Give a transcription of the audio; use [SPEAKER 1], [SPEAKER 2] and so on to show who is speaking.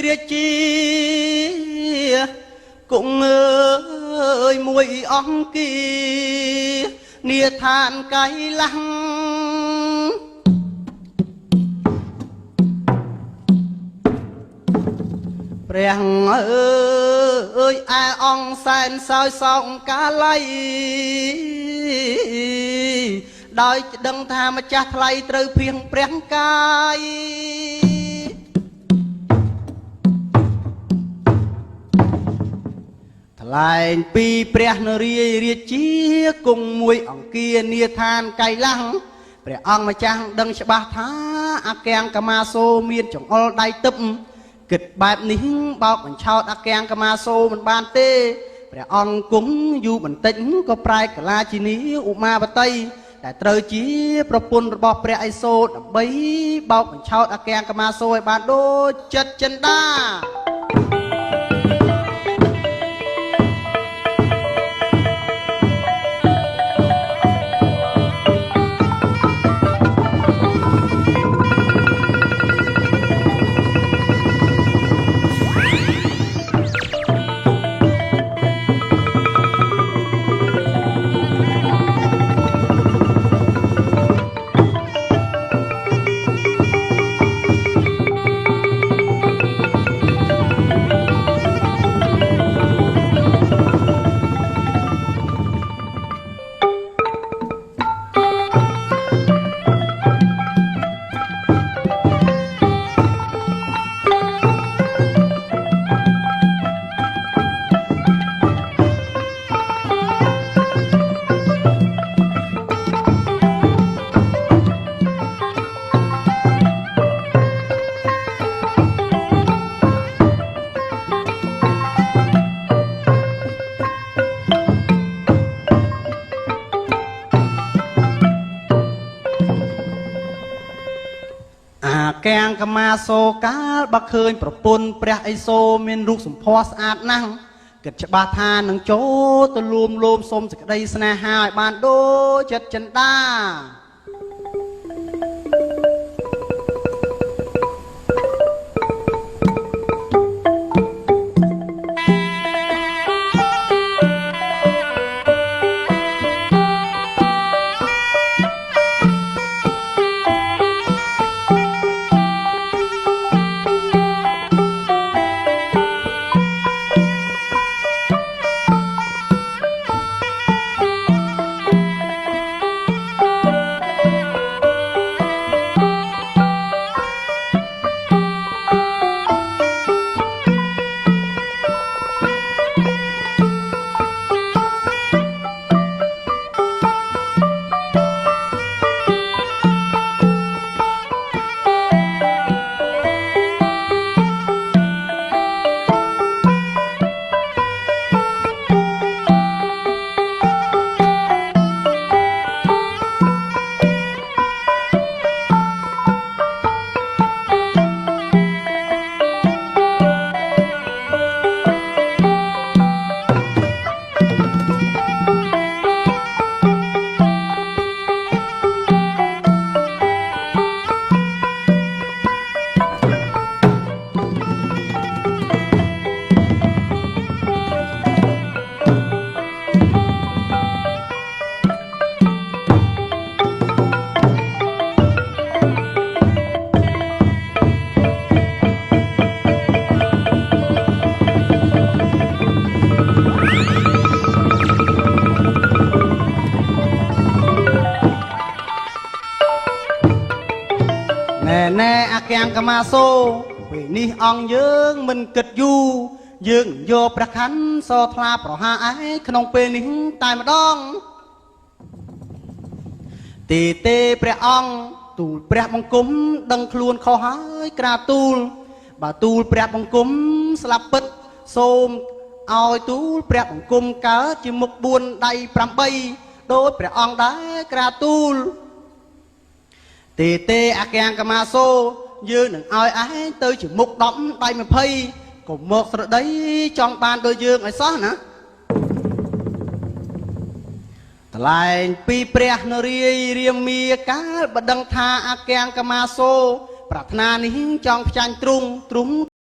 [SPEAKER 1] រាជាគង់អើយមួយអង្គានាឋានកៃឡាំងព្រះអើយឯអង្គសែនសោយសោកកាល័យដោយដឹងថាម្ចាស់ថ្លៃត្រូវភៀងព្រះកាយថ្លែងពីព្រះនរាយរាជាគង់មួយអង្គានាឋានកៃឡាំងព្រះអង្គម្ចាស់ដឹងច្បាស់ថាអាកាំងកមាសូមានចង្អុលដៃទឹកគិតបែបនេះបោកបញ្ឆោតអាកាំងកមាសូមិនបានទេព្រះអង្គគង់យូរបន្តិចក៏ប្រែកលាជានីឧមាបតីតែត្រូវជាប្រពន្ធរបស់ព្រះឥសូរដើម្បីបោកបញ្ឆោតអាកាំងកមាសូឲ្យបានដូចចិត្តចិន្តាកាំងកមាសូកាលបើឃើញប្រពន្ធព្រះឥសូរមានរូបសម្ផស្សស្អាតណាស់គិតច្បាស់ថានឹងចូលទៅលួមលោមសុំសេចក្តីស្នេហាឲ្យបានដូចចិត្តចិន្តាណែអាកាំងកមាសូពេលនេះអង្គយើងមិនគិតយូរយើងយកព្រះខ័នសថ្លាប្រហាឯក្នុងពេលនេះតែម្ដងទេព្រះអង្គទូលព្រះបង្គំដឹងខ្លួនខុសហើយក្រាបទូលបើទូលព្រះបង្គំស្លាប់ពិតសូមឲ្យទូលព្រះបង្គំកើតជាមុខ4ដៃ8ដោយព្រះអង្គដែរក្រាបទូលទេអាកាំងកមាសូយើងនឹងឲ្យឯងទៅជាមុខ10ដៃ20កុំមកស្រដីចង់បានដូចយើងឲ្យសោះណាថ្លែងពីព្រះនរាយរាមាកាលបដឹងថាអាកាំងកមាសូប្រាថ្នានេះចង់ផ្ចាញ់ទ្រង់